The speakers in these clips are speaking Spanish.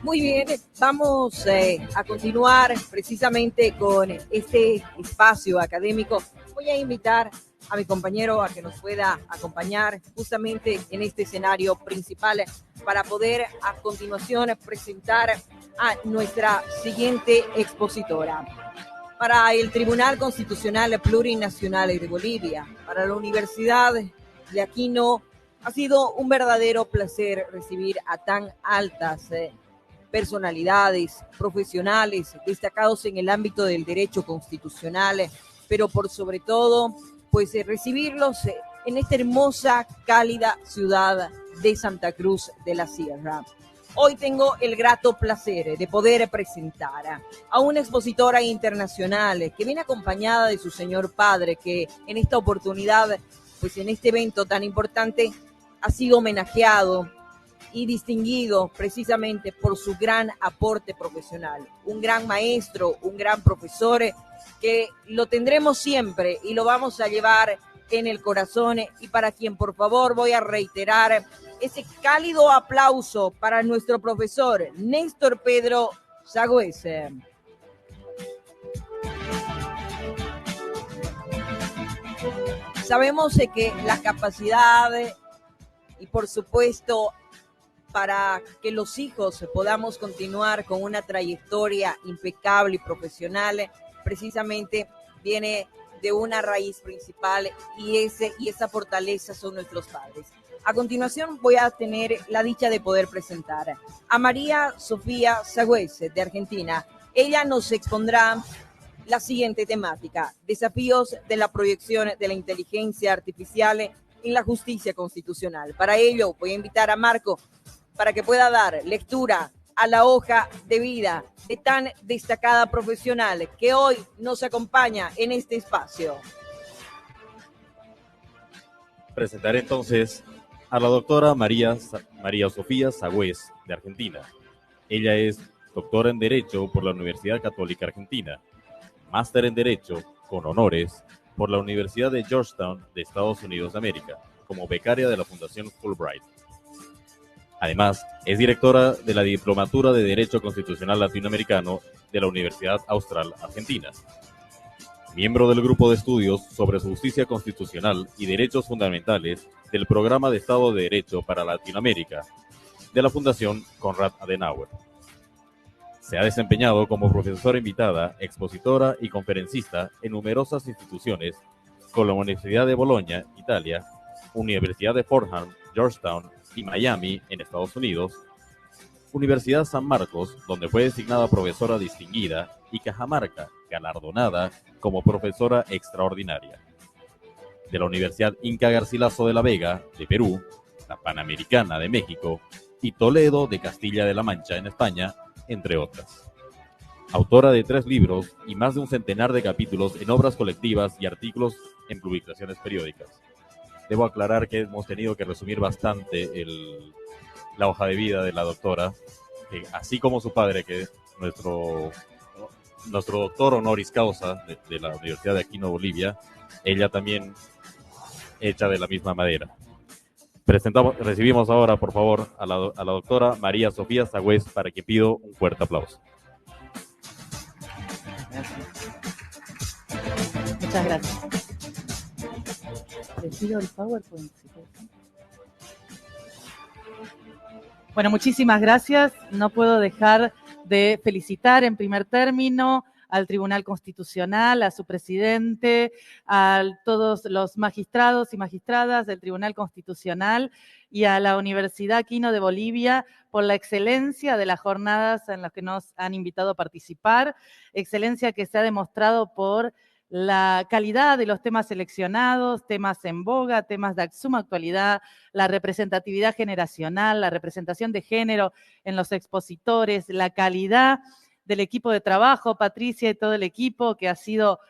Muy bien, vamos a continuar precisamente con este espacio académico. Voy a invitar a mi compañero a que nos pueda acompañar justamente en este escenario principal para poder a continuación presentar a nuestra siguiente expositora. Para el Tribunal Constitucional Plurinacional de Bolivia, para la Universidad de Aquino, ha sido un verdadero placer recibir a tan altas personalidades, profesionales destacados en el ámbito del derecho constitucional, pero por sobre todo, pues recibirlos en esta hermosa, cálida ciudad de Santa Cruz de la Sierra. Hoy tengo el grato placer de poder presentar a una expositora internacional que viene acompañada de su señor padre, que en esta oportunidad, pues en este evento tan importante, ha sido homenajeado y distinguido precisamente por su gran aporte profesional. Un gran maestro, un gran profesor que lo tendremos siempre y lo vamos a llevar en el corazón, y para quien por favor voy a reiterar ese cálido aplauso para nuestro profesor Néstor Pedro Sagüez. Sabemos que la capacidad y por supuesto para que los hijos podamos continuar con una trayectoria impecable y profesional, precisamente viene de una raíz principal y esa fortaleza son nuestros padres. A continuación voy a tener la dicha de poder presentar a María Sofía Sagüez de Argentina. Ella nos expondrá la siguiente temática: desafíos de la proyección de la inteligencia artificial en la justicia constitucional. Para ello voy a invitar a Marco para que pueda dar lectura a la hoja de vida de tan destacada profesional que hoy nos acompaña en este espacio. Presentaré entonces a la doctora María Sofía Sagüez de Argentina. Ella es doctora en Derecho por la Universidad Católica Argentina, máster en Derecho con honores por la Universidad de Georgetown de Estados Unidos de América, como becaria de la Fundación Fulbright. Además, es directora de la Diplomatura de Derecho Constitucional Latinoamericano de la Universidad Austral Argentina. Miembro del Grupo de Estudios sobre Justicia Constitucional y Derechos Fundamentales del Programa de Estado de Derecho para Latinoamérica de la Fundación Konrad Adenauer. Se ha desempeñado como profesora invitada, expositora y conferencista en numerosas instituciones, con la Universidad de Bolonia, Italia, Universidad de Fordham, Georgetown y Miami, en Estados Unidos, Universidad San Marcos, donde fue designada profesora distinguida, y Cajamarca, galardonada como profesora extraordinaria. De la Universidad Inca Garcilaso de la Vega, de Perú, la Panamericana de México y Toledo de Castilla de la Mancha, en España, entre otras. Autora de 3 libros y más de un centenar de capítulos en obras colectivas y artículos en publicaciones periódicas. Debo aclarar que hemos tenido que resumir bastante la hoja de vida de la doctora, que así como su padre, que es nuestro doctor honoris causa de la Universidad de Aquino, Bolivia, ella también hecha de la misma madera. Recibimos ahora, por favor, a la doctora María Sofía Sagüez, para que pido un fuerte aplauso. Muchas gracias. Les pido el PowerPoint, si puede. Bueno, muchísimas gracias. No puedo dejar de felicitar en primer término al Tribunal Constitucional, a su presidente, a todos los magistrados y magistradas del Tribunal Constitucional y a la Universidad Aquino de Bolivia por la excelencia de las jornadas en las que nos han invitado a participar, excelencia que se ha demostrado por la calidad de los temas seleccionados, temas en boga, temas de suma actualidad, la representatividad generacional, la representación de género en los expositores, la calidad del equipo de trabajo, Patricia y todo el equipo, que ha sido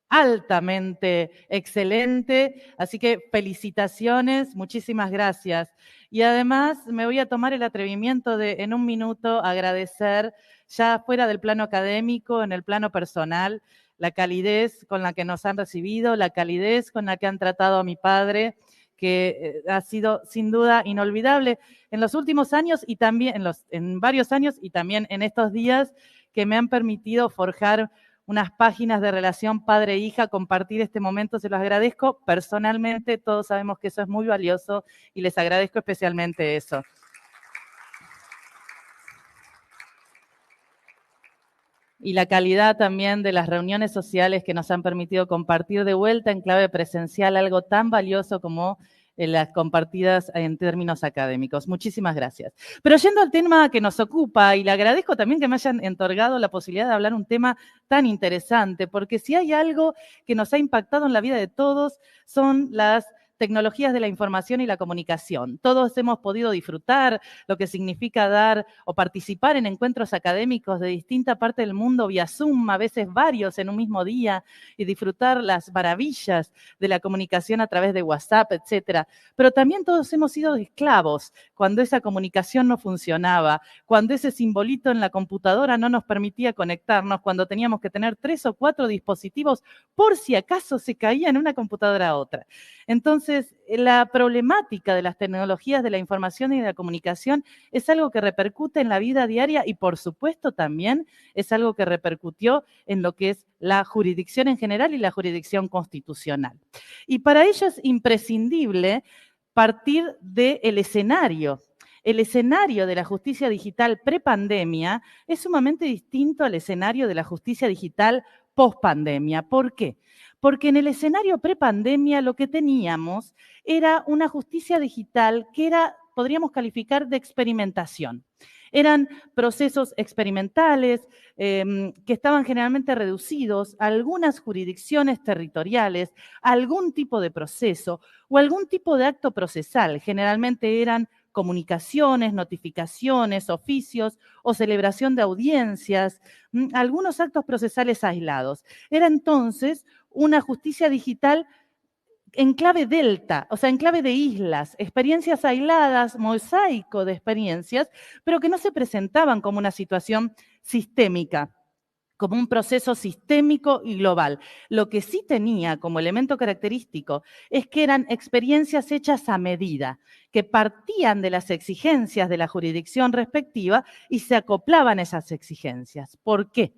altamente excelente. Así que felicitaciones, muchísimas gracias. Y además me voy a tomar el atrevimiento de, en un minuto, agradecer, ya fuera del plano académico, en el plano personal, la calidez con la que nos han recibido, la calidez con la que han tratado a mi padre, que ha sido sin duda inolvidable en los últimos años y también en varios años y también en estos días que me han permitido forjar unas páginas de relación padre-hija, compartir este momento, se los agradezco personalmente, todos sabemos que eso es muy valioso y les agradezco especialmente eso. Y la calidad también de las reuniones sociales que nos han permitido compartir de vuelta en clave presencial algo tan valioso como las compartidas en términos académicos. Muchísimas gracias. Pero yendo al tema que nos ocupa, y le agradezco también que me hayan otorgado la posibilidad de hablar un tema tan interesante, porque si hay algo que nos ha impactado en la vida de todos son las tecnologías de la información y la comunicación. Todos hemos podido disfrutar lo que significa dar o participar en encuentros académicos de distinta parte del mundo vía Zoom, a veces varios en un mismo día, y disfrutar las maravillas de la comunicación a través de WhatsApp, etcétera. Pero también todos hemos sido esclavos cuando esa comunicación no funcionaba, cuando ese simbolito en la computadora no nos permitía conectarnos, cuando teníamos que tener 3 o 4 dispositivos por si acaso se caía en una computadora a otra. Entonces, la problemática de las tecnologías de la información y de la comunicación es algo que repercute en la vida diaria y, por supuesto, también es algo que repercutió en lo que es la jurisdicción en general y la jurisdicción constitucional. Y para ello es imprescindible partir del escenario. El escenario de la justicia digital prepandemia es sumamente distinto al escenario de la justicia digital pospandemia. ¿Por qué? Porque en el escenario prepandemia lo que teníamos era una justicia digital que podríamos calificar de experimentación. Eran procesos experimentales que estaban generalmente reducidos a algunas jurisdicciones territoriales, a algún tipo de proceso o algún tipo de acto procesal. Generalmente eran comunicaciones, notificaciones, oficios o celebración de audiencias, algunos actos procesales aislados. Era entonces una justicia digital en clave delta, o sea, en clave de islas, experiencias aisladas, mosaico de experiencias, pero que no se presentaban como una situación sistémica, como un proceso sistémico y global. Lo que sí tenía como elemento característico es que eran experiencias hechas a medida, que partían de las exigencias de la jurisdicción respectiva y se acoplaban a esas exigencias. ¿Por qué?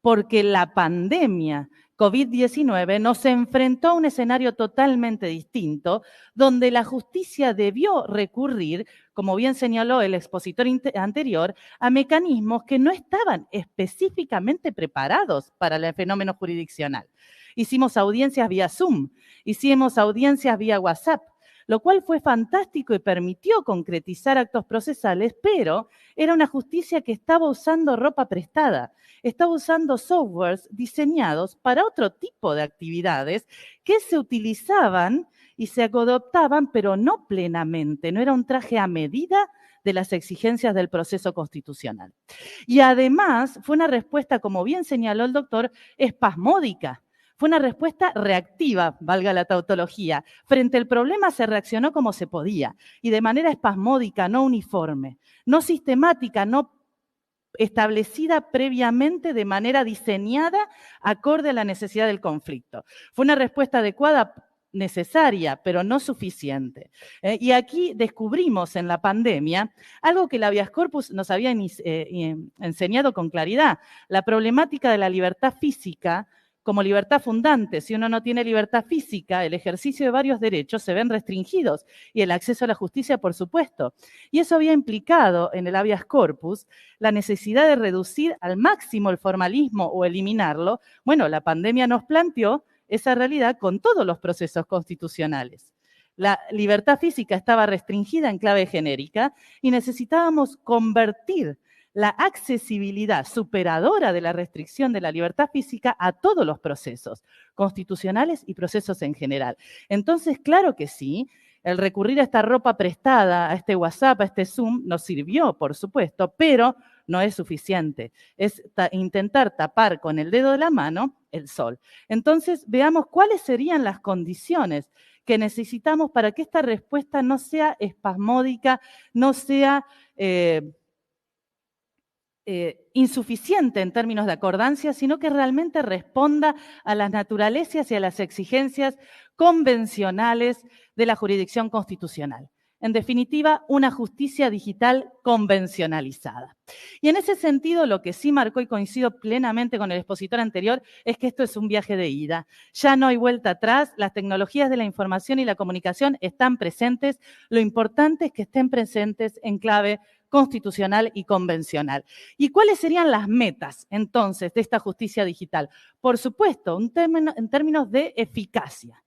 Porque la pandemia COVID-19 nos enfrentó a un escenario totalmente distinto, donde la justicia debió recurrir, como bien señaló el expositor anterior, a mecanismos que no estaban específicamente preparados para el fenómeno jurisdiccional. Hicimos audiencias vía Zoom, hicimos audiencias vía WhatsApp, lo cual fue fantástico y permitió concretizar actos procesales, pero era una justicia que estaba usando ropa prestada, estaba usando softwares diseñados para otro tipo de actividades que se utilizaban y se adoptaban, pero no plenamente, no era un traje a medida de las exigencias del proceso constitucional. Y además fue una respuesta, como bien señaló el doctor, espasmódica. Fue una respuesta reactiva, valga la tautología. Frente al problema se reaccionó como se podía y de manera espasmódica, no uniforme, no sistemática, no establecida previamente de manera diseñada acorde a la necesidad del conflicto. Fue una respuesta adecuada, necesaria, pero no suficiente. Y aquí descubrimos en la pandemia algo que el habeas corpus nos había enseñado con claridad, la problemática de la libertad física como libertad fundante. Si uno no tiene libertad física, el ejercicio de varios derechos se ven restringidos y el acceso a la justicia, por supuesto. Y eso había implicado en el habeas corpus la necesidad de reducir al máximo el formalismo o eliminarlo. Bueno, la pandemia nos planteó esa realidad con todos los procesos constitucionales. La libertad física estaba restringida en clave genérica y necesitábamos convertir la accesibilidad superadora de la restricción de la libertad física a todos los procesos constitucionales y procesos en general. Entonces, claro que sí, el recurrir a esta ropa prestada, a este WhatsApp, a este Zoom, nos sirvió, por supuesto, pero no es suficiente. Es intentar tapar con el dedo de la mano el sol. Entonces, veamos cuáles serían las condiciones que necesitamos para que esta respuesta no sea espasmódica, no sea insuficiente en términos de acordancia, sino que realmente responda a las naturalezas y a las exigencias convencionales de la jurisdicción constitucional. En definitiva, una justicia digital convencionalizada. Y en ese sentido, lo que sí marcó, y coincido plenamente con el expositor anterior, es que esto es un viaje de ida. Ya no hay vuelta atrás, las tecnologías de la información y la comunicación están presentes. Lo importante es que estén presentes en clave constitucional y convencional. ¿Y cuáles serían las metas, entonces, de esta justicia digital? Por supuesto, en términos de eficacia.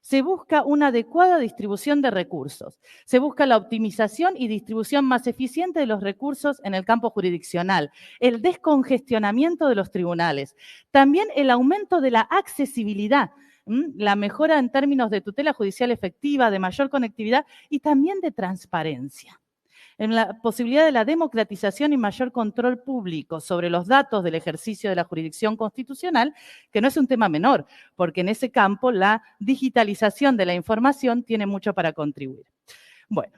Se busca una adecuada distribución de recursos. Se busca la optimización y distribución más eficiente de los recursos en el campo jurisdiccional, el descongestionamiento de los tribunales, también el aumento de la accesibilidad, la mejora en términos de tutela judicial efectiva, de mayor conectividad y también de transparencia. En la posibilidad de la democratización y mayor control público sobre los datos del ejercicio de la jurisdicción constitucional, que no es un tema menor, porque en ese campo la digitalización de la información tiene mucho para contribuir. Bueno,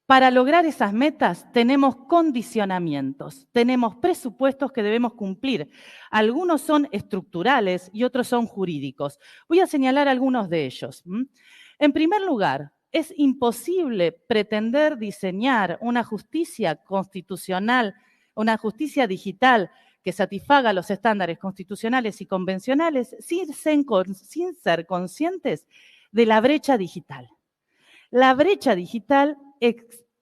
para lograr esas metas tenemos condicionamientos, tenemos presupuestos que debemos cumplir. Algunos son estructurales y otros son jurídicos. Voy a señalar algunos de ellos. En primer lugar, es imposible pretender diseñar una justicia constitucional, una justicia digital que satisfaga los estándares constitucionales y convencionales sin ser conscientes de la brecha digital. La brecha digital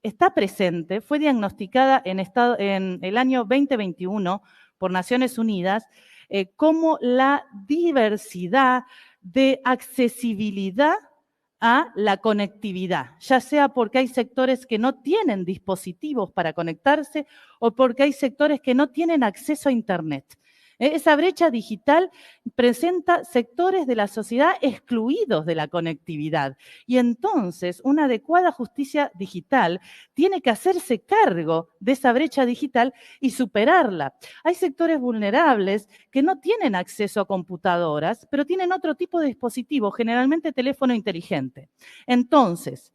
está presente, fue diagnosticada en el año 2021 por Naciones Unidas como la diversidad de accesibilidad a la conectividad, ya sea porque hay sectores que no tienen dispositivos para conectarse o porque hay sectores que no tienen acceso a Internet. Esa brecha digital presenta sectores de la sociedad excluidos de la conectividad y entonces una adecuada justicia digital tiene que hacerse cargo de esa brecha digital y superarla. Hay sectores vulnerables que no tienen acceso a computadoras, pero tienen otro tipo de dispositivo, generalmente teléfono inteligente. Entonces,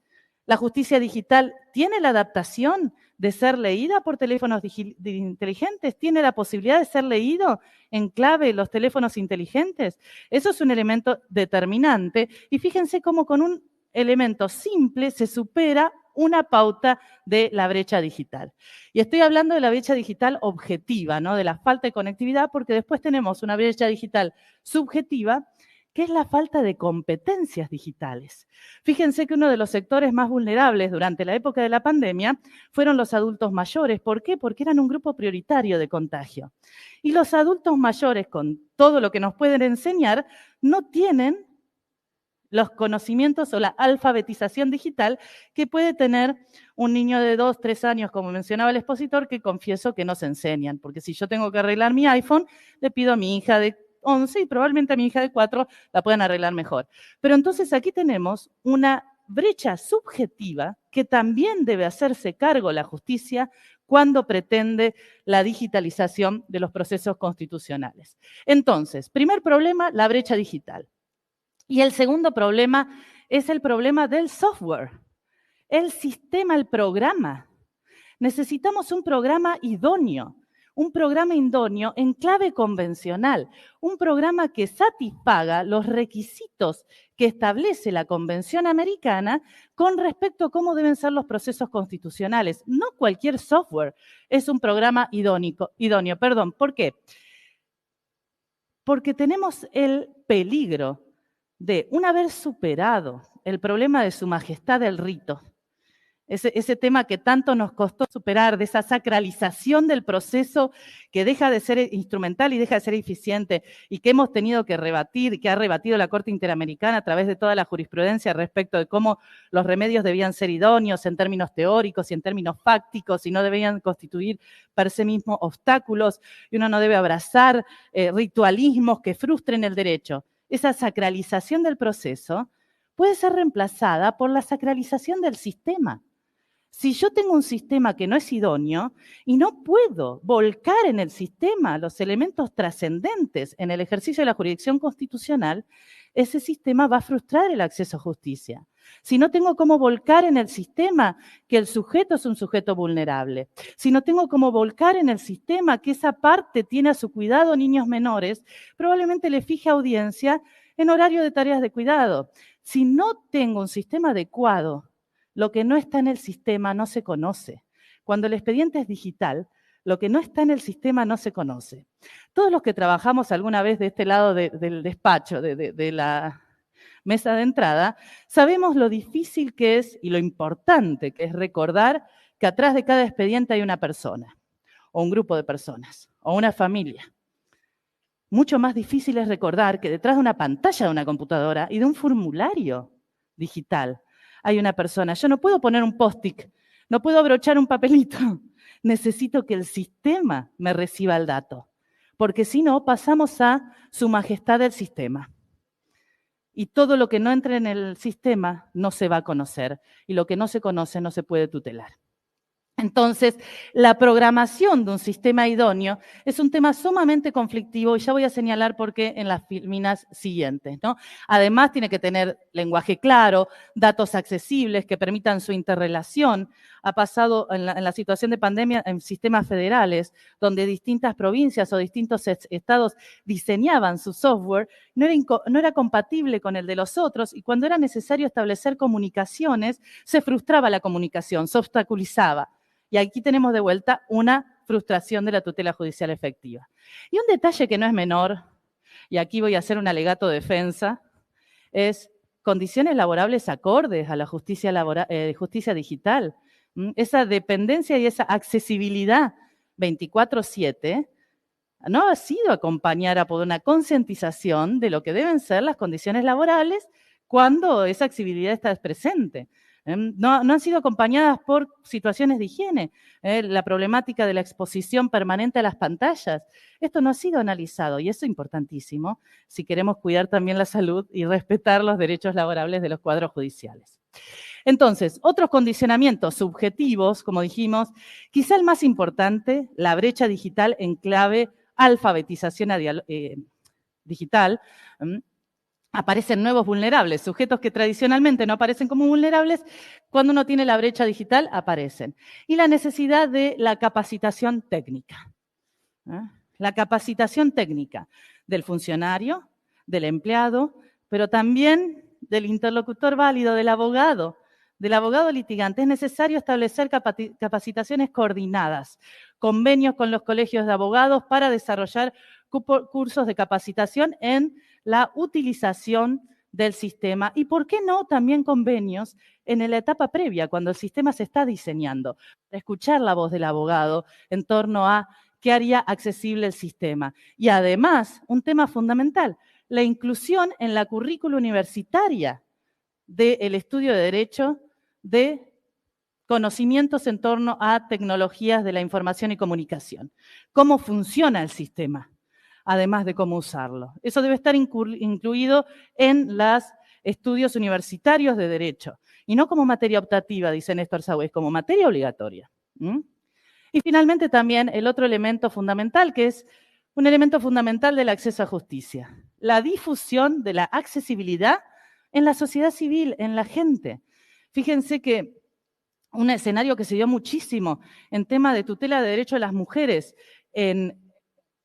la justicia digital tiene la adaptación de ser leída por teléfonos inteligentes, tiene la posibilidad de ser leído en clave los teléfonos inteligentes. Eso es un elemento determinante y fíjense cómo con un elemento simple se supera una pauta de la brecha digital. Y estoy hablando de la brecha digital objetiva, ¿no? De la falta de conectividad, porque después tenemos una brecha digital subjetiva, que es la falta de competencias digitales. Fíjense que uno de los sectores más vulnerables durante la época de la pandemia fueron los adultos mayores. ¿Por qué? Porque eran un grupo prioritario de contagio. Y los adultos mayores, con todo lo que nos pueden enseñar, no tienen los conocimientos o la alfabetización digital que puede tener un niño de 2, 3 años, como mencionaba el expositor, que confieso que no se enseñan. Porque si yo tengo que arreglar mi iPhone, le pido a mi hija de 11 y probablemente a mi hija de 4 la puedan arreglar mejor. Pero entonces aquí tenemos una brecha subjetiva que también debe hacerse cargo la justicia cuando pretende la digitalización de los procesos constitucionales. Entonces, primer problema, la brecha digital. Y el segundo problema es el problema del software, el sistema, el programa. Necesitamos un programa idóneo. Un programa idóneo en clave convencional, un programa que satisfaga los requisitos que establece la Convención Americana con respecto a cómo deben ser los procesos constitucionales. No cualquier software es un programa idóneo. ¿Por qué? Porque tenemos el peligro de, una vez superado el problema de Su Majestad el Rito, ese tema que tanto nos costó superar, de esa sacralización del proceso que deja de ser instrumental y deja de ser eficiente y que hemos tenido que rebatir, que ha rebatido la Corte Interamericana a través de toda la jurisprudencia respecto de cómo los remedios debían ser idóneos en términos teóricos y en términos fácticos y no debían constituir per se mismos obstáculos y uno no debe abrazar ritualismos que frustren el derecho. Esa sacralización del proceso puede ser reemplazada por la sacralización del sistema. Si yo tengo un sistema que no es idóneo y no puedo volcar en el sistema los elementos trascendentes en el ejercicio de la jurisdicción constitucional, ese sistema va a frustrar el acceso a justicia. Si no tengo cómo volcar en el sistema que el sujeto es un sujeto vulnerable, si no tengo cómo volcar en el sistema que esa parte tiene a su cuidado niños menores, probablemente le fije audiencia en horario de tareas de cuidado. Si no tengo un sistema adecuado, lo que no está en el sistema no se conoce. Cuando el expediente es digital, lo que no está en el sistema no se conoce. Todos los que trabajamos alguna vez de este lado del despacho, de la mesa de entrada, sabemos lo difícil que es y lo importante que es recordar que atrás de cada expediente hay una persona, o un grupo de personas, o una familia. Mucho más difícil es recordar que detrás de una pantalla de una computadora y de un formulario digital hay una persona. Yo no puedo poner un post-it, no puedo abrochar un papelito. Necesito que el sistema me reciba el dato, porque si no, pasamos a su majestad del sistema. Y todo lo que no entre en el sistema no se va a conocer, y lo que no se conoce no se puede tutelar. Entonces, la programación de un sistema idóneo es un tema sumamente conflictivo y ya voy a señalar por qué en las filminas siguientes, ¿no? Además, tiene que tener lenguaje claro, datos accesibles que permitan su interrelación. Ha pasado en la situación de pandemia en sistemas federales, donde distintas provincias o distintos estados diseñaban su software, no era compatible con el de los otros, y cuando era necesario establecer comunicaciones, se frustraba la comunicación, se obstaculizaba. Y aquí tenemos de vuelta una frustración de la tutela judicial efectiva. Y un detalle que no es menor, y aquí voy a hacer un alegato de defensa, es condiciones laborables acordes a la justicia digital. Esa dependencia y esa accesibilidad 24/7 no ha sido acompañada por una concientización de lo que deben ser las condiciones laborales cuando esa accesibilidad está presente. No han sido acompañadas por situaciones de higiene, la problemática de la exposición permanente a las pantallas. Esto no ha sido analizado y eso es importantísimo si queremos cuidar también la salud y respetar los derechos laborables de los cuadros judiciales. Entonces, otros condicionamientos subjetivos, como dijimos, quizá el más importante, la brecha digital en clave alfabetización digital. Aparecen nuevos vulnerables, sujetos que tradicionalmente no aparecen como vulnerables, cuando uno tiene la brecha digital, aparecen. Y la necesidad de la capacitación técnica. La capacitación técnica del funcionario, del empleado, pero también del interlocutor válido, del abogado litigante. Es necesario establecer capacitaciones coordinadas, convenios con los colegios de abogados para desarrollar cursos de capacitación en la utilización del sistema y, ¿por qué no?, también convenios en la etapa previa, cuando el sistema se está diseñando, para escuchar la voz del abogado en torno a qué haría accesible el sistema. Y además, un tema fundamental, la inclusión en la currícula universitaria del estudio de Derecho de conocimientos en torno a tecnologías de la información y comunicación. ¿Cómo funciona el sistema? Además de cómo usarlo. Eso debe estar incluido en los estudios universitarios de Derecho, y no como materia optativa, dice Néstor Sagüés, como materia obligatoria. Y finalmente también el otro elemento fundamental, que es un elemento fundamental del acceso a justicia, la difusión de la accesibilidad en la sociedad civil, en la gente. Fíjense que un escenario que se dio muchísimo en tema de tutela de derechos de las mujeres en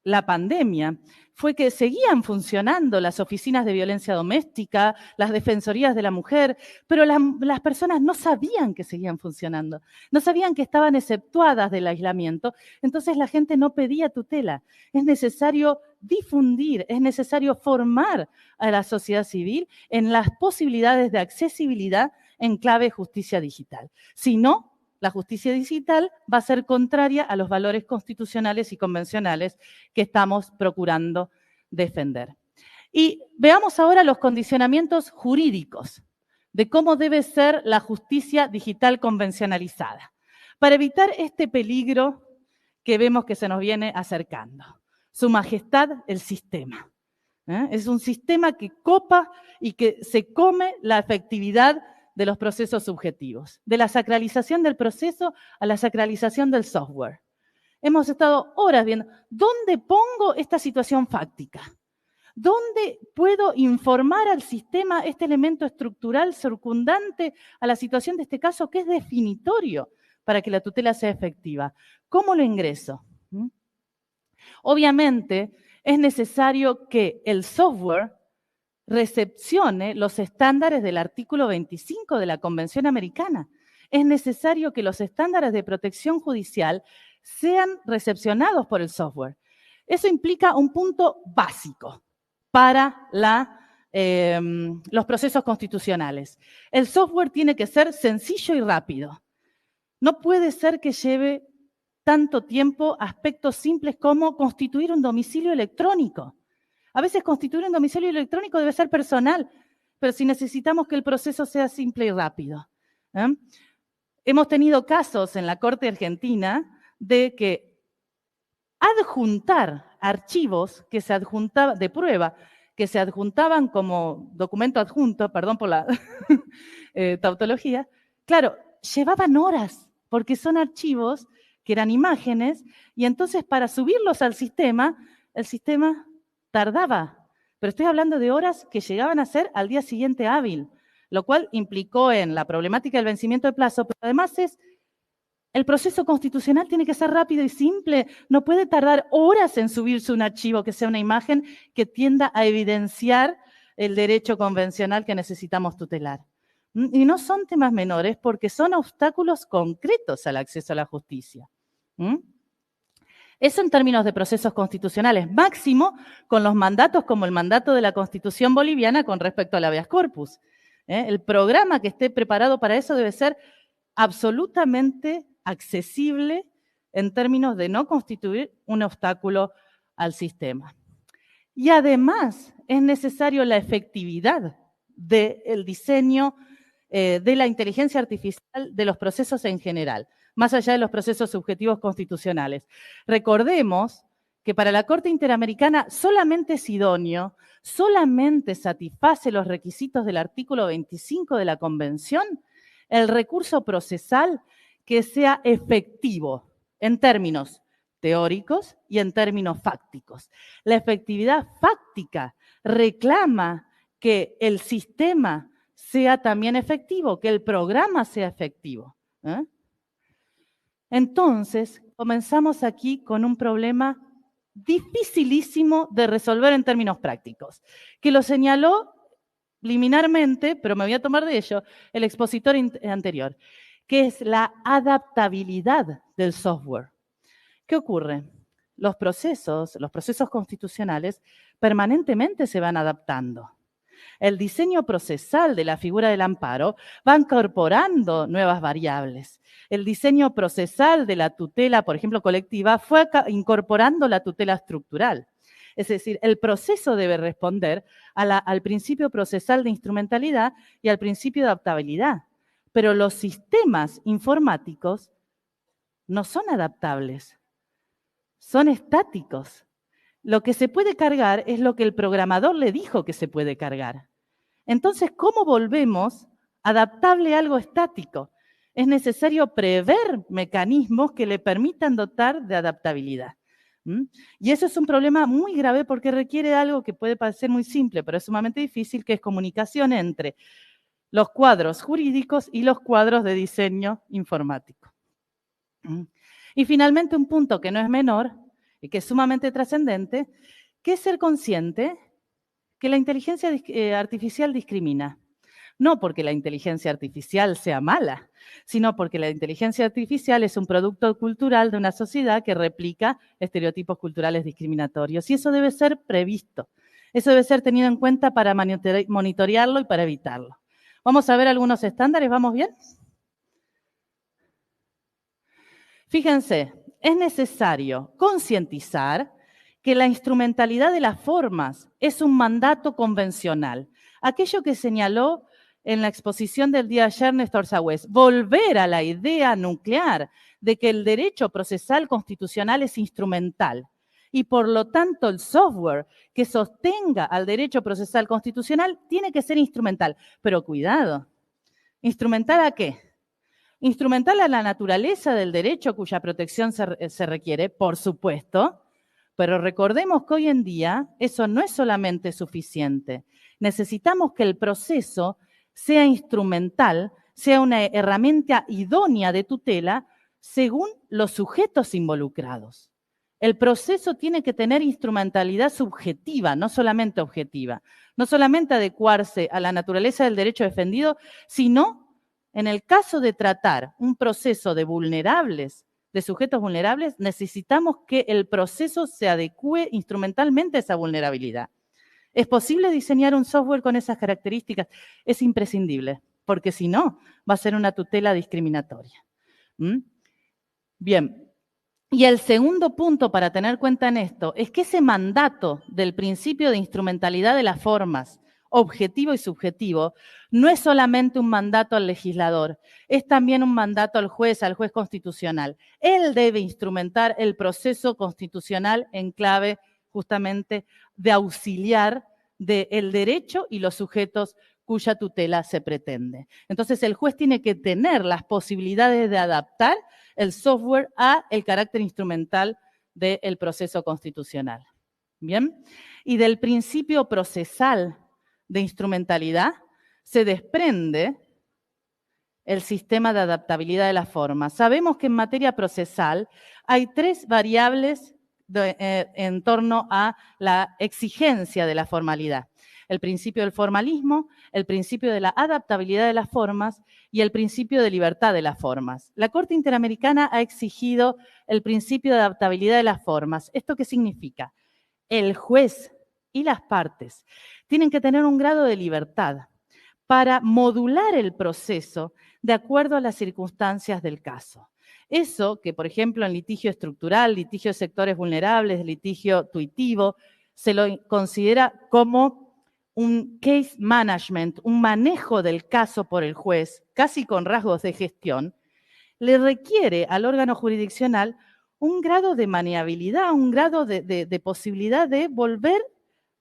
la pandemia fue que seguían funcionando las oficinas de violencia doméstica, las defensorías de la mujer, pero las personas no sabían que seguían funcionando, no sabían que estaban exceptuadas del aislamiento, entonces la gente no pedía tutela. Es necesario difundir, es necesario formar a la sociedad civil en las posibilidades de accesibilidad en clave justicia digital. Si no, la justicia digital va a ser contraria a los valores constitucionales y convencionales que estamos procurando defender. Y veamos ahora los condicionamientos jurídicos de cómo debe ser la justicia digital convencionalizada, para evitar este peligro que vemos que se nos viene acercando. Su majestad, el sistema. Es un sistema que copa y que se come la efectividad de los procesos subjetivos, de la sacralización del proceso a la sacralización del software. Hemos estado horas viendo, ¿dónde pongo esta situación fáctica? ¿Dónde puedo informar al sistema este elemento estructural circundante a la situación de este caso que es definitorio para que la tutela sea efectiva? ¿Cómo lo ingreso? Obviamente, es necesario que el software recepcione los estándares del artículo 25 de la Convención Americana. Es necesario que los estándares de protección judicial sean recepcionados por el software. Eso implica un punto básico para los procesos constitucionales. El software tiene que ser sencillo y rápido. No puede ser que lleve tanto tiempo aspectos simples como constituir un domicilio electrónico. A veces constituir un domicilio electrónico debe ser personal, pero si necesitamos que el proceso sea simple y rápido. Hemos tenido casos en la Corte Argentina de que adjuntar archivos que se adjuntaban de prueba, que se adjuntaban como documento adjunto, perdón por la tautología, claro, llevaban horas, porque son archivos que eran imágenes, y entonces para subirlos al sistema, el sistema tardaba. Pero estoy hablando de horas que llegaban a ser al día siguiente hábil, lo cual implicó en la problemática del vencimiento de plazo, pero además el proceso constitucional tiene que ser rápido y simple, no puede tardar horas en subirse un archivo que sea una imagen que tienda a evidenciar el derecho convencional que necesitamos tutelar. Y no son temas menores porque son obstáculos concretos al acceso a la justicia. Eso en términos de procesos constitucionales, máximo con los mandatos como el mandato de la Constitución boliviana con respecto al habeas corpus. El programa que esté preparado para eso debe ser absolutamente accesible en términos de no constituir un obstáculo al sistema. Y además es necesario la efectividad del diseño de la inteligencia artificial de los procesos en general, más allá de los procesos subjetivos constitucionales. Recordemos que para la Corte Interamericana solamente es idóneo, solamente satisface los requisitos del artículo 25 de la Convención, el recurso procesal que sea efectivo en términos teóricos y en términos fácticos. La efectividad fáctica reclama que el sistema sea también efectivo, que el programa sea efectivo. Entonces, comenzamos aquí con un problema dificilísimo de resolver en términos prácticos, que lo señaló liminarmente, pero me voy a tomar de ello, el expositor anterior, que es la adaptabilidad del software. ¿Qué ocurre? Los procesos constitucionales permanentemente se van adaptando. El diseño procesal de la figura del amparo va incorporando nuevas variables. El diseño procesal de la tutela, por ejemplo, colectiva, fue incorporando la tutela estructural. Es decir, el proceso debe responder al principio procesal de instrumentalidad y al principio de adaptabilidad. Pero los sistemas informáticos no son adaptables, son estáticos. Lo que se puede cargar es lo que el programador le dijo que se puede cargar. Entonces, ¿cómo volvemos adaptable a algo estático? Es necesario prever mecanismos que le permitan dotar de adaptabilidad. Y eso es un problema muy grave porque requiere algo que puede parecer muy simple, pero es sumamente difícil, que es comunicación entre los cuadros jurídicos y los cuadros de diseño informático. Y finalmente, un punto que no es menor y que es sumamente trascendente, que es ser consciente que la inteligencia artificial discrimina. No porque la inteligencia artificial sea mala, sino porque la inteligencia artificial es un producto cultural de una sociedad que replica estereotipos culturales discriminatorios. Y eso debe ser previsto. Eso debe ser tenido en cuenta para monitorearlo y para evitarlo. Vamos a ver algunos estándares, ¿vamos bien? Fíjense, es necesario concientizar que la instrumentalidad de las formas es un mandato convencional. Aquello que señaló en la exposición del día de ayer Néstor Sagüés, volver a la idea nuclear de que el derecho procesal constitucional es instrumental y por lo tanto el software que sostenga al derecho procesal constitucional tiene que ser instrumental. Pero cuidado, ¿Instrumental a qué? Instrumental a la naturaleza del derecho cuya protección se requiere, por supuesto, pero recordemos que hoy en día eso no es solamente suficiente. Necesitamos que el proceso sea instrumental, sea una herramienta idónea de tutela según los sujetos involucrados. El proceso tiene que tener instrumentalidad subjetiva, no solamente objetiva. No solamente adecuarse a la naturaleza del derecho defendido, sino, en el caso de tratar un proceso de vulnerables, de sujetos vulnerables, necesitamos que el proceso se adecue instrumentalmente a esa vulnerabilidad. ¿Es posible diseñar un software con esas características? Es imprescindible, porque si no, va a ser una tutela discriminatoria. Bien. Y el segundo punto para tener cuenta en esto es que ese mandato del principio de instrumentalidad de las formas, objetivo y subjetivo, no es solamente un mandato al legislador, es también un mandato al juez constitucional. Él debe instrumentar el proceso constitucional en clave justamente de auxiliar del derecho y los sujetos cuya tutela se pretende. Entonces, el juez tiene que tener las posibilidades de adaptar el software a el carácter instrumental del proceso constitucional. ¿Bien? Y del principio procesal de instrumentalidad se desprende el sistema de adaptabilidad de las formas. Sabemos que en materia procesal hay 3 variables en torno a la exigencia de la formalidad. El principio del formalismo, el principio de la adaptabilidad de las formas y el principio de libertad de las formas. La Corte Interamericana ha exigido el principio de adaptabilidad de las formas. ¿Esto qué significa? El juez y las partes tienen que tener un grado de libertad para modular el proceso de acuerdo a las circunstancias del caso. Eso que, por ejemplo, en litigio estructural, litigio de sectores vulnerables, litigio tuitivo, se lo considera como un case management, un manejo del caso por el juez, casi con rasgos de gestión, le requiere al órgano jurisdiccional un grado de maniabilidad, un grado de posibilidad de volver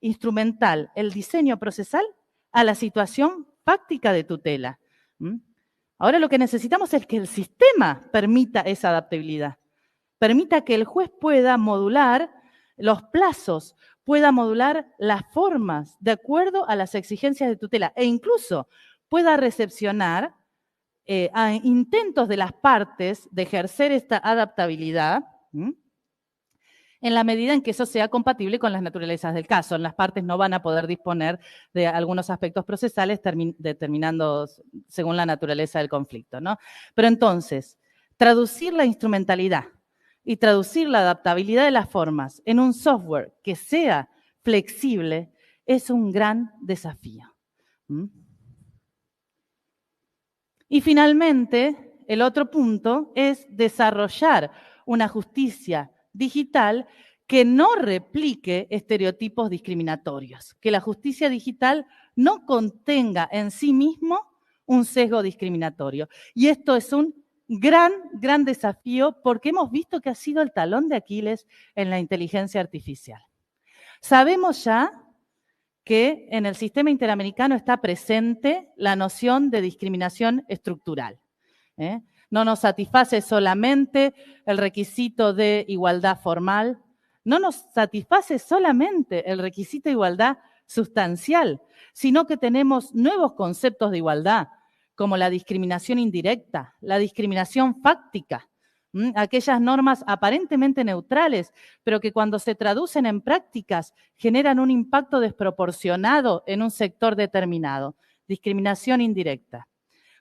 instrumental el diseño procesal a la situación fáctica de tutela. Ahora lo que necesitamos es que el sistema permita esa adaptabilidad, permita que el juez pueda modular los plazos, pueda modular las formas de acuerdo a las exigencias de tutela e incluso pueda recepcionar a intentos de las partes de ejercer esta adaptabilidad en la medida en que eso sea compatible con las naturalezas del caso. Las partes no van a poder disponer de algunos aspectos procesales determinados según la naturaleza del conflicto, ¿no? Pero entonces, traducir la instrumentalidad y traducir la adaptabilidad de las formas en un software que sea flexible es un gran desafío. Y finalmente, el otro punto es desarrollar una justicia digital que no replique estereotipos discriminatorios, que la justicia digital no contenga en sí mismo un sesgo discriminatorio. Y esto es un gran desafío porque hemos visto que ha sido el talón de Aquiles en la inteligencia artificial. Sabemos ya que en el sistema interamericano está presente la noción de discriminación estructural. No nos satisface solamente el requisito de igualdad formal, no nos satisface solamente el requisito de igualdad sustancial, sino que tenemos nuevos conceptos de igualdad, como la discriminación indirecta, la discriminación fáctica, aquellas normas aparentemente neutrales, pero que cuando se traducen en prácticas generan un impacto desproporcionado en un sector determinado, discriminación indirecta.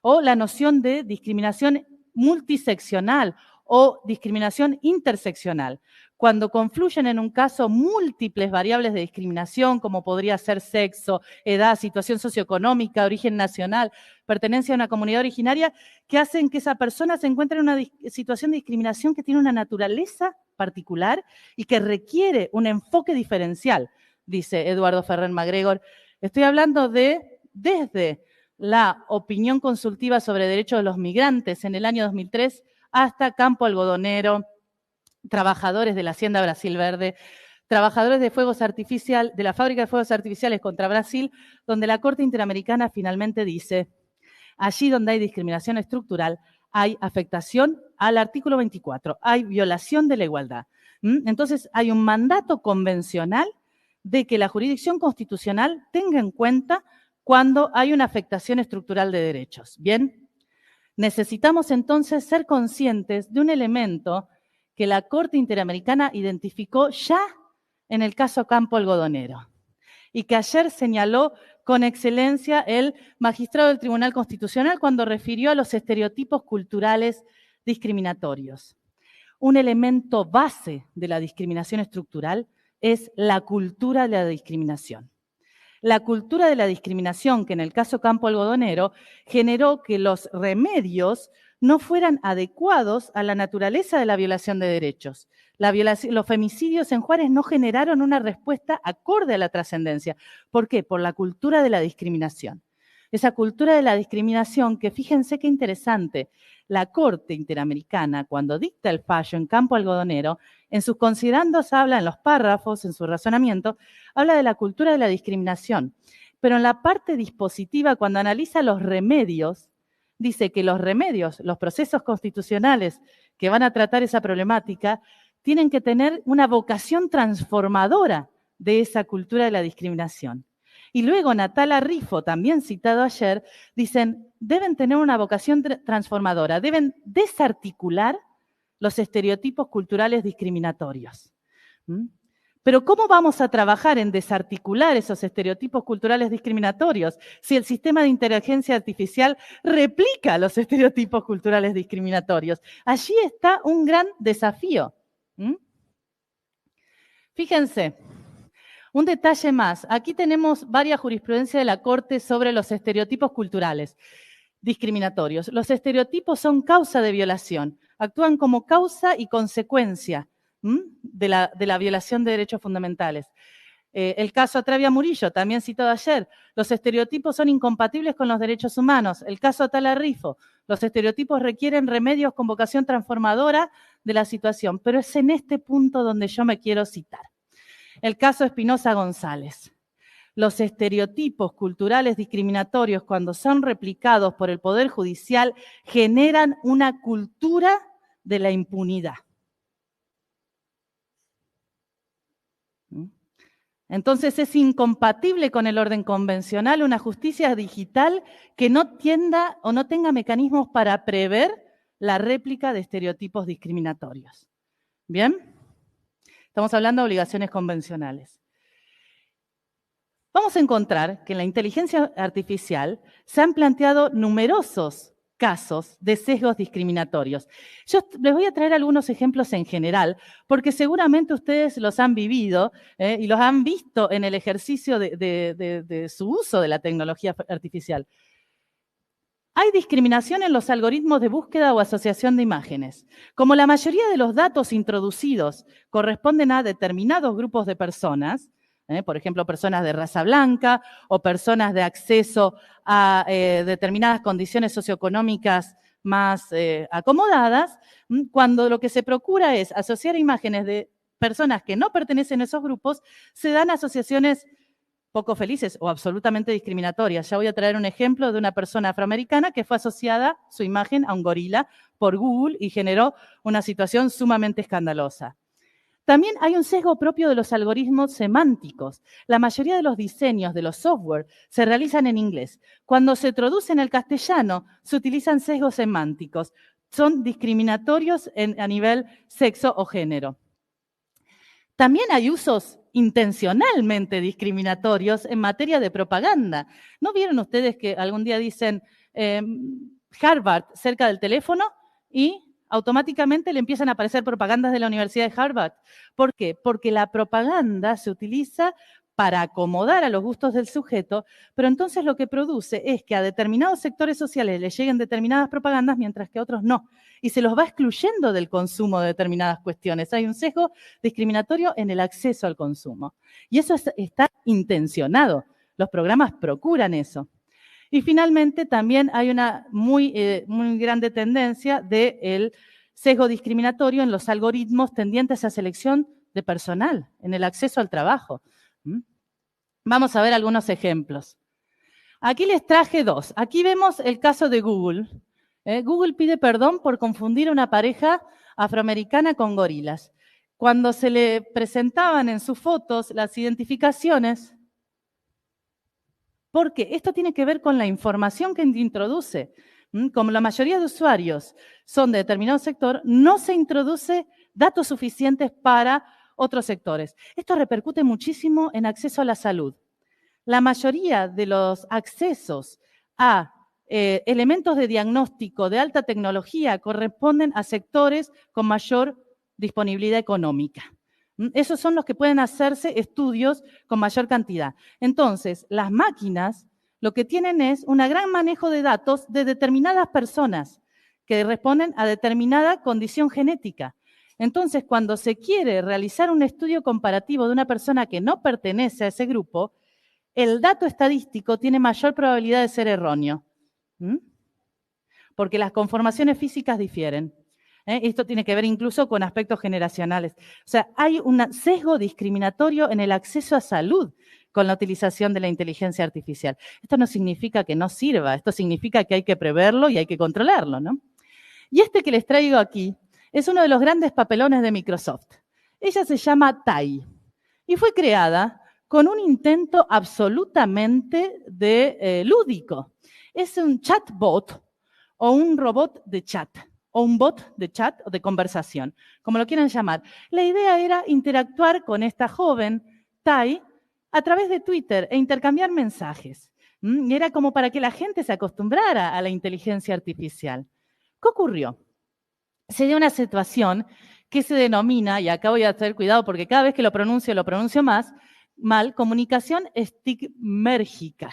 O la noción de discriminación multiseccional o discriminación interseccional, cuando confluyen en un caso múltiples variables de discriminación, como podría ser sexo, edad, situación socioeconómica, origen nacional, pertenencia a una comunidad originaria, que hacen que esa persona se encuentre en una situación de discriminación que tiene una naturaleza particular y que requiere un enfoque diferencial, dice Eduardo Ferrer MacGregor. Estoy hablando desde la opinión consultiva sobre derechos de los migrantes en el año 2003 hasta campo algodonero, trabajadores de la Hacienda Brasil Verde, trabajadores de fuegos artificiales, de la fábrica de fuegos artificiales contra Brasil, donde la Corte Interamericana finalmente dice: Allí donde hay discriminación estructural, hay afectación al artículo 24, hay violación de la igualdad. Entonces, hay un mandato convencional de que la jurisdicción constitucional tenga en cuenta cuando hay una afectación estructural de derechos. Bien, necesitamos entonces ser conscientes de un elemento que la Corte Interamericana identificó ya en el caso Campo Algodonero y que ayer señaló con excelencia el magistrado del Tribunal Constitucional cuando refirió a los estereotipos culturales discriminatorios. Un elemento base de la discriminación estructural es la cultura de la discriminación. La cultura de la discriminación, que en el caso Campo Algodonero generó que los remedios no fueran adecuados a la naturaleza de la violación de derechos. Los femicidios en Juárez no generaron una respuesta acorde a la trascendencia. ¿Por qué? Por la cultura de la discriminación. Esa cultura de la discriminación que, fíjense qué interesante, la Corte Interamericana, cuando dicta el fallo en Campo Algodonero, en sus considerandos habla, en los párrafos, en su razonamiento, habla de la cultura de la discriminación. Pero en la parte dispositiva, cuando analiza los remedios, dice que los remedios, los procesos constitucionales que van a tratar esa problemática, tienen que tener una vocación transformadora de esa cultura de la discriminación. Y luego Natala Rifo, también citado ayer, dicen, deben tener una vocación transformadora, deben desarticular los estereotipos culturales discriminatorios. Pero ¿cómo vamos a trabajar en desarticular esos estereotipos culturales discriminatorios si el sistema de inteligencia artificial replica los estereotipos culturales discriminatorios? Allí está un gran desafío. Fíjense, un detalle más. Aquí tenemos varias jurisprudencias de la Corte sobre los estereotipos culturales discriminatorios. Los estereotipos son causa de violación, actúan como causa y consecuencia de la violación de derechos fundamentales. El caso Atravia Murillo, también citado ayer, los estereotipos son incompatibles con los derechos humanos. El caso Atala Rifo, los estereotipos requieren remedios con vocación transformadora de la situación, pero es en este punto donde yo me quiero citar. El caso Espinosa González. Los estereotipos culturales discriminatorios, cuando son replicados por el Poder Judicial, generan una cultura de la impunidad. Entonces es incompatible con el orden convencional una justicia digital que no tienda o no tenga mecanismos para prever la réplica de estereotipos discriminatorios. ¿Bien? Estamos hablando de obligaciones convencionales. Vamos a encontrar que en la inteligencia artificial se han planteado numerosos casos de sesgos discriminatorios. Yo les voy a traer algunos ejemplos en general, porque seguramente ustedes los han vivido y los han visto en el ejercicio de su uso de la tecnología artificial. Hay discriminación en los algoritmos de búsqueda o asociación de imágenes. Como la mayoría de los datos introducidos corresponden a determinados grupos de personas, por ejemplo, personas de raza blanca o personas de acceso a determinadas condiciones socioeconómicas más acomodadas, cuando lo que se procura es asociar imágenes de personas que no pertenecen a esos grupos, se dan asociaciones poco felices o absolutamente discriminatorias. Ya voy a traer un ejemplo de una persona afroamericana que fue asociada su imagen a un gorila por Google y generó una situación sumamente escandalosa. También hay un sesgo propio de los algoritmos semánticos. La mayoría de los diseños de los software se realizan en inglés. Cuando se traducen al castellano, se utilizan sesgos semánticos. Son discriminatorios a nivel sexo o género. También hay usos intencionalmente discriminatorios en materia de propaganda. ¿No vieron ustedes que algún día dicen Harvard cerca del teléfono y automáticamente le empiezan a aparecer propagandas de la Universidad de Harvard? ¿Por qué? Porque la propaganda se utiliza para acomodar a los gustos del sujeto, pero entonces lo que produce es que a determinados sectores sociales les lleguen determinadas propagandas, mientras que a otros no. Y se los va excluyendo del consumo de determinadas cuestiones. Hay un sesgo discriminatorio en el acceso al consumo. Y eso está intencionado. Los programas procuran eso. Y finalmente también hay una muy grande tendencia del sesgo discriminatorio en los algoritmos tendientes a selección de personal, en el acceso al trabajo. Vamos a ver algunos ejemplos. Aquí les traje dos. Aquí vemos el caso de Google. Google pide perdón por confundir a una pareja afroamericana con gorilas. Cuando se le presentaban en sus fotos las identificaciones, porque esto tiene que ver con la información que introduce. Como la mayoría de usuarios son de determinado sector, no se introduce datos suficientes para otros sectores. Esto repercute muchísimo en acceso a la salud. La mayoría de los accesos a elementos de diagnóstico de alta tecnología corresponden a sectores con mayor disponibilidad económica. Esos son los que pueden hacerse estudios con mayor cantidad. Entonces, las máquinas lo que tienen es un gran manejo de datos de determinadas personas que responden a determinada condición genética. Entonces, cuando se quiere realizar un estudio comparativo de una persona que no pertenece a ese grupo, el dato estadístico tiene mayor probabilidad de ser erróneo, porque las conformaciones físicas difieren. Esto tiene que ver incluso con aspectos generacionales. O sea, hay un sesgo discriminatorio en el acceso a salud con la utilización de la inteligencia artificial. Esto no significa que no sirva, esto significa que hay que preverlo y hay que controlarlo, ¿no? Y este que les traigo aquí es uno de los grandes papelones de Microsoft. Ella se llama Tai y fue creada con un intento absolutamente lúdico. Es un chatbot o un robot de chat, o un bot de chat o de conversación, como lo quieran llamar. La idea era interactuar con esta joven, Tai, a través de Twitter e intercambiar mensajes. Y era como para que la gente se acostumbrara a la inteligencia artificial. ¿Qué ocurrió? Se dio una situación que se denomina, y acá voy a tener cuidado porque cada vez que lo pronuncio mal, comunicación estigmérgica.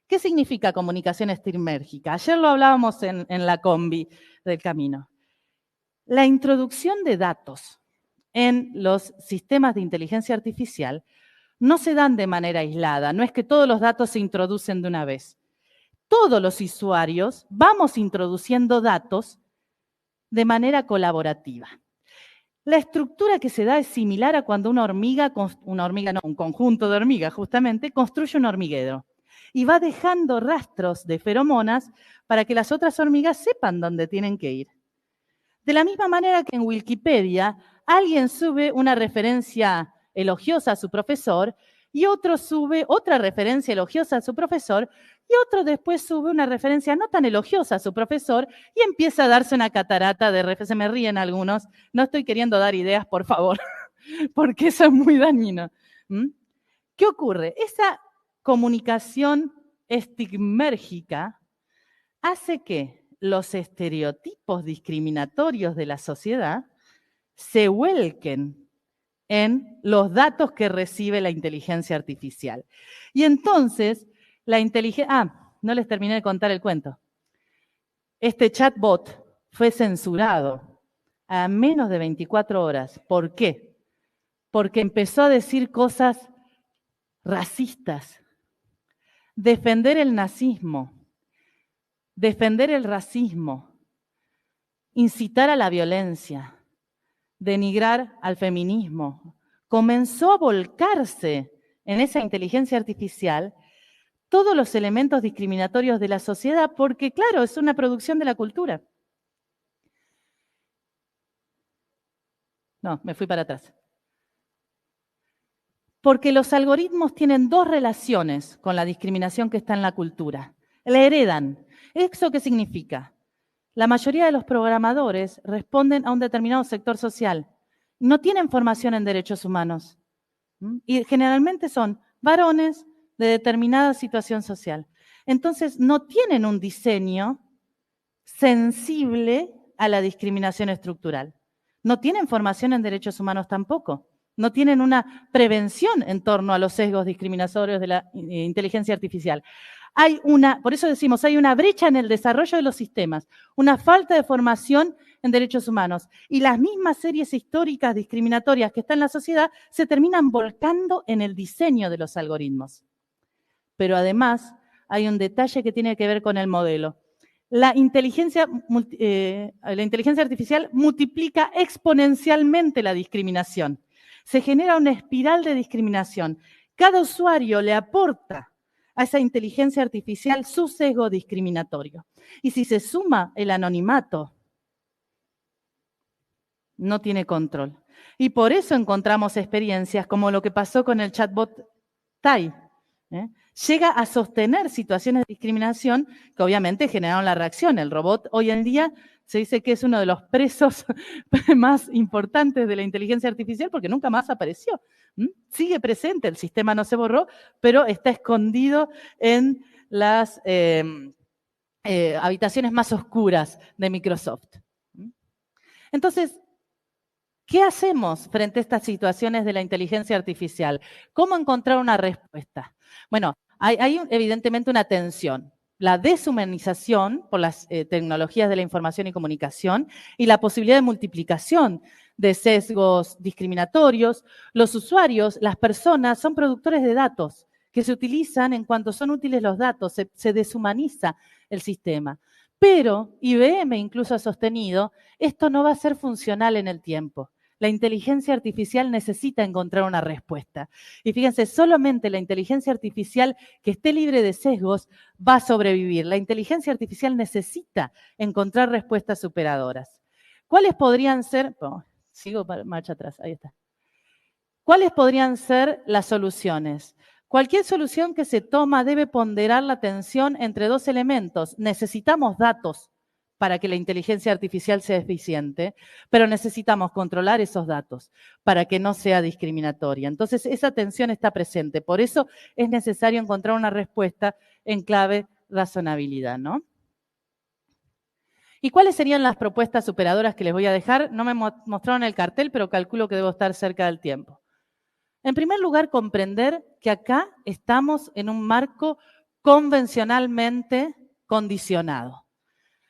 ¿Qué significa comunicación estigmérgica? Ayer lo hablábamos en la combi del camino. La introducción de datos en los sistemas de inteligencia artificial no se dan de manera aislada, no es que todos los datos se introducen de una vez. Todos los usuarios vamos introduciendo datos de manera colaborativa. La estructura que se da es similar a cuando un conjunto de hormigas justamente, construye un hormiguero y va dejando rastros de feromonas para que las otras hormigas sepan dónde tienen que ir. De la misma manera que en Wikipedia alguien sube una referencia elogiosa a su profesor y otro sube otra referencia elogiosa a su profesor y otro después sube una referencia no tan elogiosa a su profesor y empieza a darse una catarata de referencias. Se me ríen algunos, no estoy queriendo dar ideas, por favor, porque eso es muy dañino. ¿Qué ocurre? Esa comunicación estigmérgica hace que los estereotipos discriminatorios de la sociedad se vuelquen en los datos que recibe la inteligencia artificial. Y entonces, no les terminé de contar el cuento. Este chatbot fue censurado a menos de 24 horas. ¿Por qué? Porque empezó a decir cosas racistas, defender el nazismo, defender el racismo, incitar a la violencia, denigrar al feminismo. Comenzó a volcarse en esa inteligencia artificial todos los elementos discriminatorios de la sociedad porque, claro, es una producción de la cultura. No, me fui para atrás. Porque los algoritmos tienen dos relaciones con la discriminación que está en la cultura. La heredan. ¿Eso qué significa? La mayoría de los programadores responden a un determinado sector social. No tienen formación en derechos humanos. Y generalmente son varones de determinada situación social. Entonces, no tienen un diseño sensible a la discriminación estructural. No tienen formación en derechos humanos tampoco. No tienen una prevención en torno a los sesgos discriminatorios de la inteligencia artificial. Por eso decimos, hay una brecha en el desarrollo de los sistemas, una falta de formación en derechos humanos. Y las mismas series históricas discriminatorias que están en la sociedad se terminan volcando en el diseño de los algoritmos. Pero además hay un detalle que tiene que ver con el modelo. La inteligencia artificial multiplica exponencialmente la discriminación. Se genera una espiral de discriminación. Cada usuario le aporta a esa inteligencia artificial su sesgo discriminatorio. Y si se suma el anonimato, no tiene control. Y por eso encontramos experiencias como lo que pasó con el chatbot Tai. Llega a sostener situaciones de discriminación que obviamente generaron la reacción. El robot hoy en día se dice que es uno de los presos más importantes de la inteligencia artificial porque nunca más apareció. Sigue presente, el sistema no se borró, pero está escondido en las habitaciones más oscuras de Microsoft. Entonces, ¿qué hacemos frente a estas situaciones de la inteligencia artificial? ¿Cómo encontrar una respuesta? Bueno, hay evidentemente una tensión. La deshumanización por las tecnologías de la información y comunicación y la posibilidad de multiplicación de sesgos discriminatorios. Los usuarios, las personas, son productores de datos que se utilizan en cuanto son útiles los datos, se deshumaniza el sistema. Pero IBM incluso ha sostenido, esto no va a ser funcional en el tiempo. La inteligencia artificial necesita encontrar una respuesta. Y fíjense, solamente la inteligencia artificial que esté libre de sesgos va a sobrevivir. La inteligencia artificial necesita encontrar respuestas superadoras. ¿Cuáles podrían ser? Oh, sigo marcha atrás, ahí está. ¿Cuáles podrían ser las soluciones? Cualquier solución que se toma debe ponderar la tensión entre dos elementos. Necesitamos datos para que la inteligencia artificial sea eficiente, pero necesitamos controlar esos datos para que no sea discriminatoria. Entonces, esa tensión está presente. Por eso es necesario encontrar una respuesta en clave razonabilidad, ¿no? ¿Y cuáles serían las propuestas superadoras que les voy a dejar? No me mostraron el cartel, pero calculo que debo estar cerca del tiempo. En primer lugar, comprender que acá estamos en un marco convencionalmente condicionado.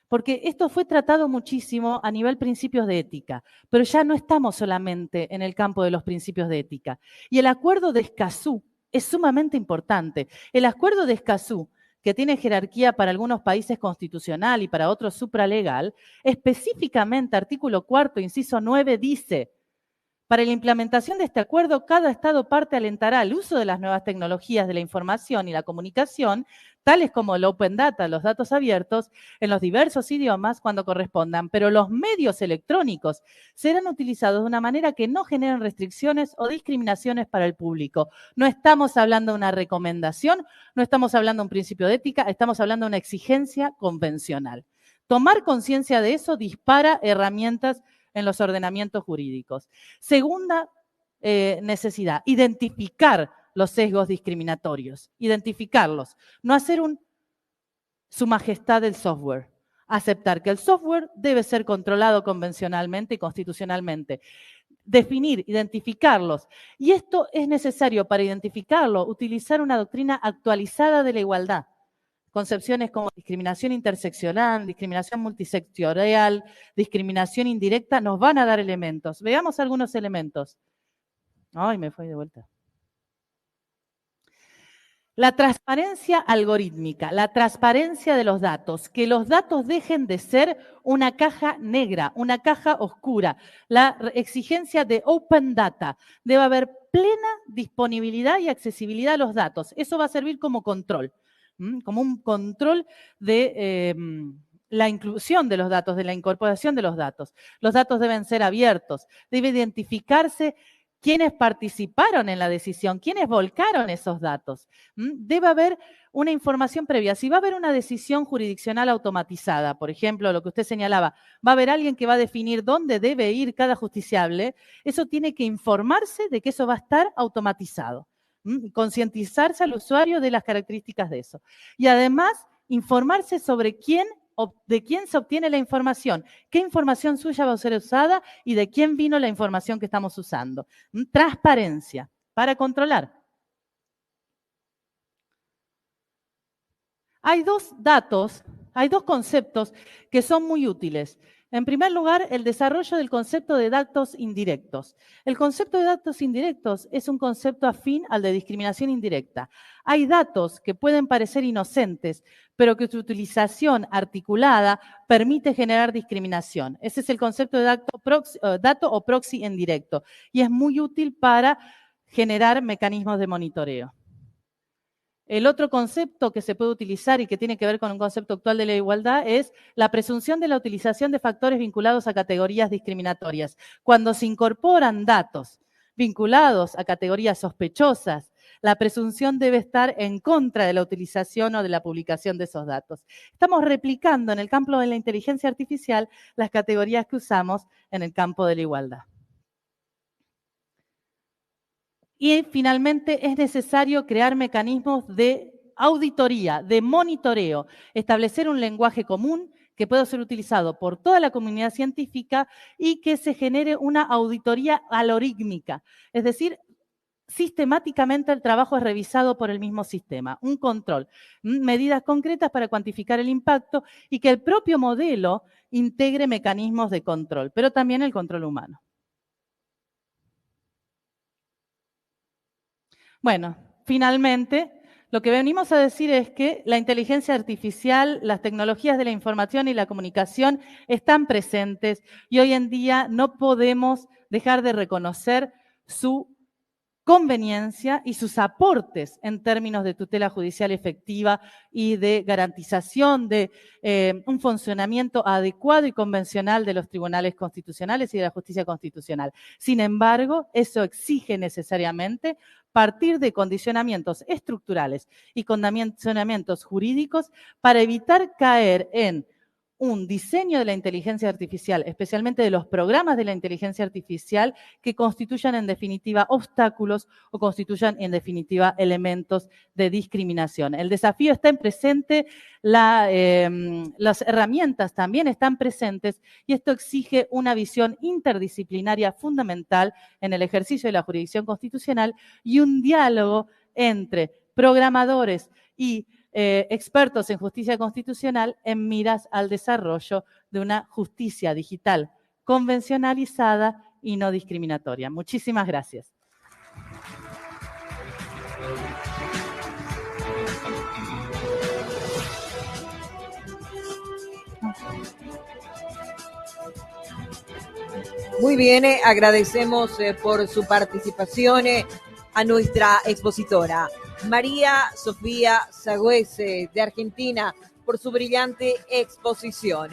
Porque esto fue tratado muchísimo a nivel principios de ética, pero ya no estamos solamente en el campo de los principios de ética. Y el acuerdo de Escazú es sumamente importante. El acuerdo de Escazú, que tiene jerarquía para algunos países constitucional y para otros supralegal, específicamente artículo 4, inciso 9, dice: para la implementación de este acuerdo, cada Estado parte alentará el uso de las nuevas tecnologías de la información y la comunicación, tales como el Open Data, los datos abiertos, en los diversos idiomas cuando correspondan, pero los medios electrónicos serán utilizados de una manera que no generen restricciones o discriminaciones para el público. No estamos hablando de una recomendación, no estamos hablando de un principio de ética, estamos hablando de una exigencia convencional. Tomar conciencia de eso dispara herramientas en los ordenamientos jurídicos. Segunda necesidad, identificar los sesgos discriminatorios, identificarlos, no hacer su majestad del software, aceptar que el software debe ser controlado convencionalmente y constitucionalmente, definir, identificarlos. Y esto es necesario para identificarlo, utilizar una doctrina actualizada de la igualdad. Concepciones como discriminación interseccional, discriminación multisectorial, discriminación indirecta, nos van a dar elementos. Veamos algunos elementos. Ay, me fui de vuelta. La transparencia algorítmica, la transparencia de los datos, que los datos dejen de ser una caja negra, una caja oscura. La exigencia de Open Data, debe haber plena disponibilidad y accesibilidad a los datos. Eso va a servir como control. Como un control de la inclusión de los datos, de la incorporación de los datos. Los datos deben ser abiertos, debe identificarse quiénes participaron en la decisión, quiénes volcaron esos datos. Debe haber una información previa. Si va a haber una decisión jurisdiccional automatizada, por ejemplo, lo que usted señalaba, va a haber alguien que va a definir dónde debe ir cada justiciable, eso tiene que informarse de que eso va a estar automatizado. Concientizarse al usuario de las características de eso. Y además, informarse sobre de quién se obtiene la información, qué información suya va a ser usada y de quién vino la información que estamos usando. Transparencia para controlar. Hay dos conceptos que son muy útiles. En primer lugar, el desarrollo del concepto de datos indirectos. El concepto de datos indirectos es un concepto afín al de discriminación indirecta. Hay datos que pueden parecer inocentes, pero que su utilización articulada permite generar discriminación. Ese es el concepto de dato o proxy indirecto y es muy útil para generar mecanismos de monitoreo. El otro concepto que se puede utilizar y que tiene que ver con un concepto actual de la igualdad es la presunción de la utilización de factores vinculados a categorías discriminatorias. Cuando se incorporan datos vinculados a categorías sospechosas, la presunción debe estar en contra de la utilización o de la publicación de esos datos. Estamos replicando en el campo de la inteligencia artificial las categorías que usamos en el campo de la igualdad. Y finalmente es necesario crear mecanismos de auditoría, de monitoreo, establecer un lenguaje común que pueda ser utilizado por toda la comunidad científica y que se genere una auditoría algorítmica. Es decir, sistemáticamente el trabajo es revisado por el mismo sistema, un control, medidas concretas para cuantificar el impacto y que el propio modelo integre mecanismos de control, pero también el control humano. Bueno, finalmente, lo que venimos a decir es que la inteligencia artificial, las tecnologías de la información y la comunicación están presentes y hoy en día no podemos dejar de reconocer su conveniencia y sus aportes en términos de tutela judicial efectiva y de garantización de un funcionamiento adecuado y convencional de los tribunales constitucionales y de la justicia constitucional. Sin embargo, eso exige necesariamente partir de condicionamientos estructurales y condicionamientos jurídicos para evitar caer en un diseño de la inteligencia artificial, especialmente de los programas de la inteligencia artificial, que constituyan en definitiva obstáculos o constituyan en definitiva elementos de discriminación. El desafío está en presente, las herramientas también están presentes y esto exige una visión interdisciplinaria fundamental en el ejercicio de la jurisdicción constitucional y un diálogo entre programadores y expertos en justicia constitucional en miras al desarrollo de una justicia digital convencionalizada y no discriminatoria. Muchísimas gracias. Muy bien, agradecemos por su participación a nuestra expositora, María Sofía Sagüez, de Argentina, por su brillante exposición.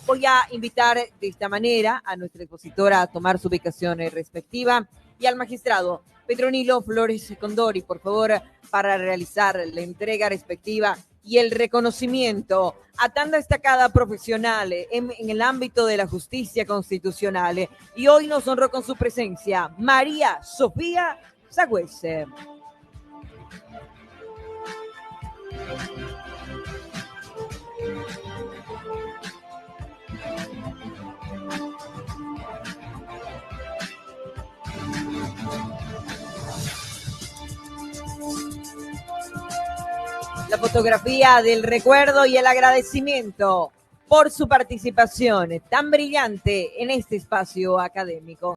Voy a invitar de esta manera a nuestra expositora a tomar su ubicación respectiva y al magistrado Petronilo Flores Condori, por favor, para realizar la entrega respectiva y el reconocimiento a tan destacada profesional en el ámbito de la justicia constitucional. Y hoy nos honró con su presencia María Sofía Sagüez. La fotografía del recuerdo y el agradecimiento por su participación tan brillante en este espacio académico.